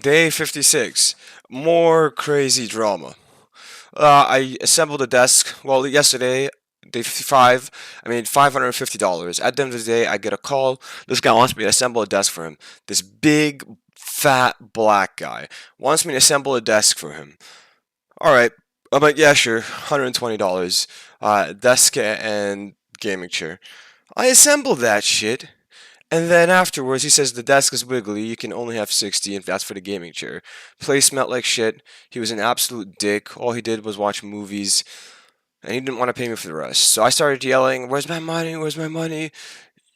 Day 56. More crazy drama. I assembled a desk. Well, yesterday, day 55, I made $550. At the end of the day, I get a call. This guy wants me to assemble a desk for him. This big, fat, black guy wants me to assemble a desk for him. Alright. I'm like, yeah, sure. $120. Desk and gaming chair. I assembled that shit. And then afterwards, he says the desk is wiggly. You can only have 60, and that's for the gaming chair. Place smelled like shit. He was an absolute dick. All he did was watch movies, and he didn't want to pay me for the rest. So I started yelling, "Where's my money? Where's my money?"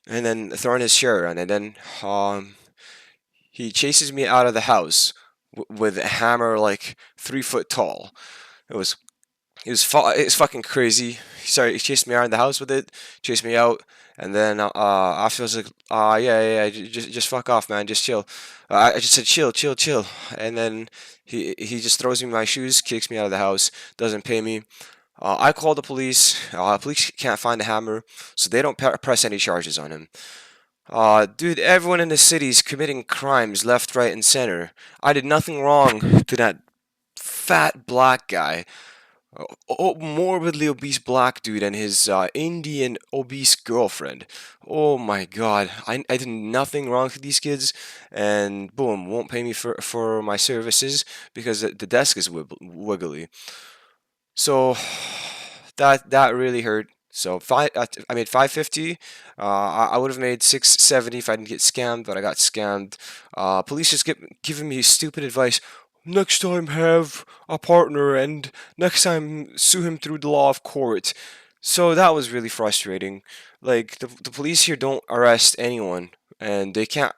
And then throwing his chair around. And then he chases me out of the house with a hammer like 3 foot tall. It was it's fucking crazy. He chased me around the house with it, chased me out, and then afterwards like, yeah, just fuck off, man, just chill. I just said chill, chill, chill, and then he just throws me my shoes, kicks me out of the house, doesn't pay me. I called the police. Police can't find the hammer, so they don't press any charges on him. Dude, everyone in the city's committing crimes left, right, and center. I did nothing wrong to that fat black guy. Morbidly obese black dude and his Indian obese girlfriend. Oh my god, I did nothing wrong to these kids, and boom, won't pay me for my services because the desk is wiggly. So that really hurt. So I made 550. I would have made 670 if I didn't get scammed, but I got scammed. Police just giving me stupid advice. Next time have a partner, and next time sue him through the law of court. So that was really frustrating. Like the police here don't arrest anyone, and they can't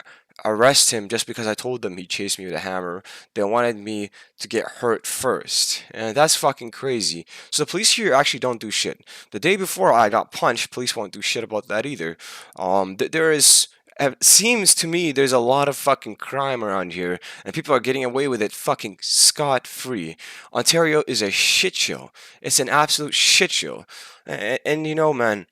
arrest him just because I told them he chased me with a hammer. They wanted me to get hurt first, and that's fucking crazy. So the police here actually don't do shit. The day before I got punched, police won't do shit about that either. There is. It seems to me there's a lot of fucking crime around here, and people are getting away with it fucking scot free. Ontario is a shit show. It's an absolute shit show. And you know, man,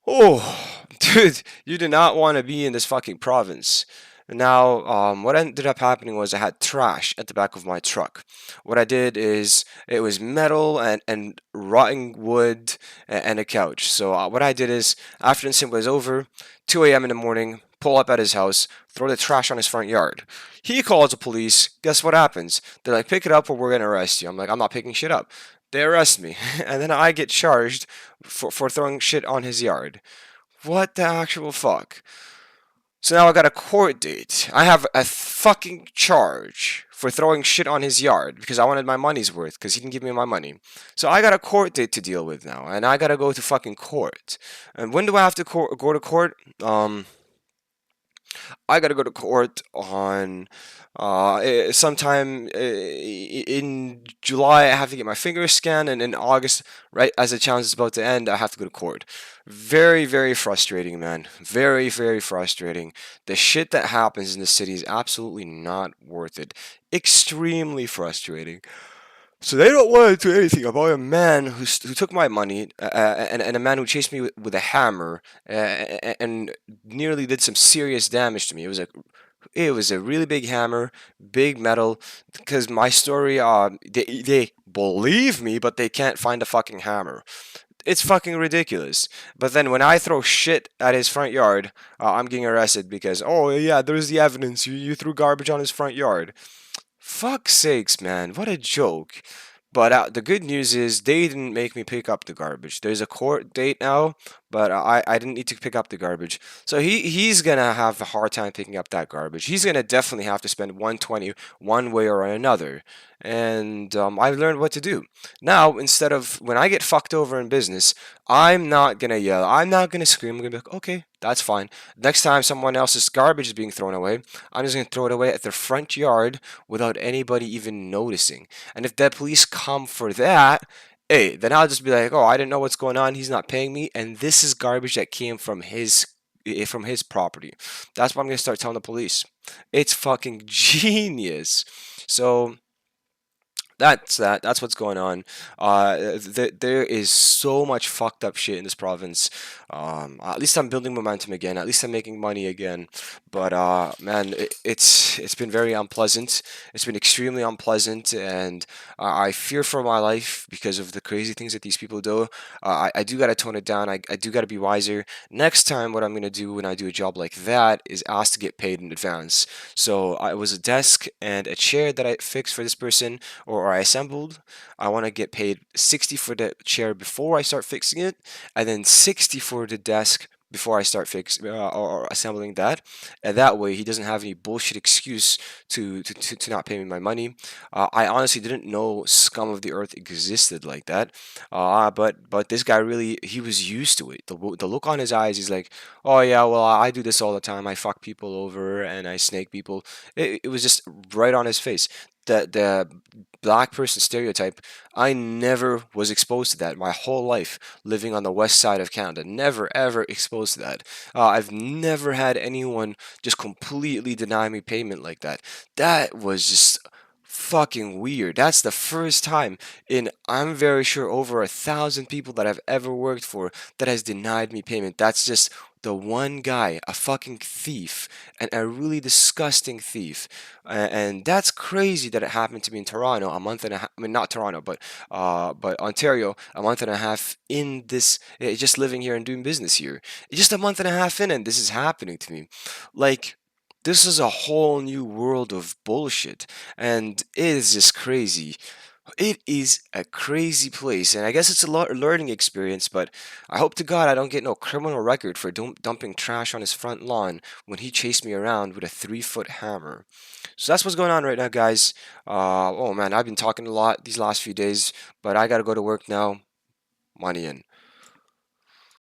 oh, dude, you do not want to be in this fucking province. Now, what ended up happening was I had trash at the back of my truck. What I did is it was metal and rotting wood and a couch. So what I did is after the incident was over, 2 a.m. in the morning, pull up at his house, throw the trash on his front yard. He calls the police. Guess what happens? They're like, pick it up or we're gonna arrest you. I'm like, I'm not picking shit up. They arrest me, and then I get charged for throwing shit on his yard. What the actual fuck? So now I got a court date. I have a fucking charge for throwing shit on his yard because I wanted my money's worth because he didn't give me my money. So I got a court date to deal with now, and I gotta go to fucking court. And when do I have to go to court? I gotta go to court on sometime in July. I have to get my fingers scanned, and in August, right as the challenge is about to end, I have to go to court. Very, very frustrating, man. Very, very frustrating. The shit that happens in the city is absolutely not worth it. Extremely frustrating. So they don't want to do anything about a man who took my money and a man who chased me with a hammer and nearly did some serious damage to me. It was a really big hammer, big metal. Because my story, they believe me, but they can't find a fucking hammer. It's fucking ridiculous. But then when I throw shit at his front yard, I'm getting arrested because, oh yeah, there's the evidence. You threw garbage on his front yard. Fuck's sakes, man. What a joke. But the good news is they didn't make me pick up the garbage. There's a court date now, but I didn't need to pick up the garbage. So he's gonna have a hard time picking up that garbage. He's gonna definitely have to spend 120 one way or another. And I've learned what to do. Now, instead of when I get fucked over in business, I'm not gonna yell. I'm not gonna scream. I'm gonna be like, okay, that's fine. Next time someone else's garbage is being thrown away, I'm just gonna throw it away at their front yard without anybody even noticing. And if the police come for that, hey, then I'll just be like, oh, I didn't know what's going on. He's not paying me, and this is garbage that came from his property. That's what I'm gonna start telling the police. It's fucking genius. So That's what's going on. There is so much fucked up shit in this province. At least I'm building momentum again. At least I'm making money again. But man, it's been very unpleasant. It's been extremely unpleasant, and I fear for my life because of the crazy things that these people do. I do gotta tone it down. I do gotta be wiser. Next time, what I'm gonna do when I do a job like that is ask to get paid in advance. So it was a desk and a chair that I fixed for this person or I assembled. I want to get paid 60 for the chair before I start fixing it, and then 60 for the desk before I start or assembling that. And that way, he doesn't have any bullshit excuse to not pay me my money. I honestly didn't know scum of the earth existed like that. But this guy really, he was used to it. The look on his eyes, he's like, oh yeah, well I do this all the time. I fuck people over and I snake people. It was just right on his face. The black person stereotype, I never was exposed to that my whole life living on the west side of Canada. Never ever exposed to that. I've never had anyone just completely deny me payment like that. That was just fucking weird. That's the first time in, I'm very sure, over 1,000 people that I've ever worked for that has denied me payment. That's just the one guy, a fucking thief, and a really disgusting thief. And that's crazy that it happened to me in Toronto a month and a half. I mean, not Toronto, but Ontario, a month and a half in this, just living here and doing business here. Just a month and a half in, and this is happening to me. Like, this is a whole new world of bullshit, and it is just crazy. It is a crazy place, and I guess it's a learning experience, but I hope to God I don't get no criminal record for dumping trash on his front lawn when he chased me around with a 3 foot hammer. So that's what's going on right now, guys. Oh man, I've been talking a lot these last few days, but I gotta go to work now. Money in.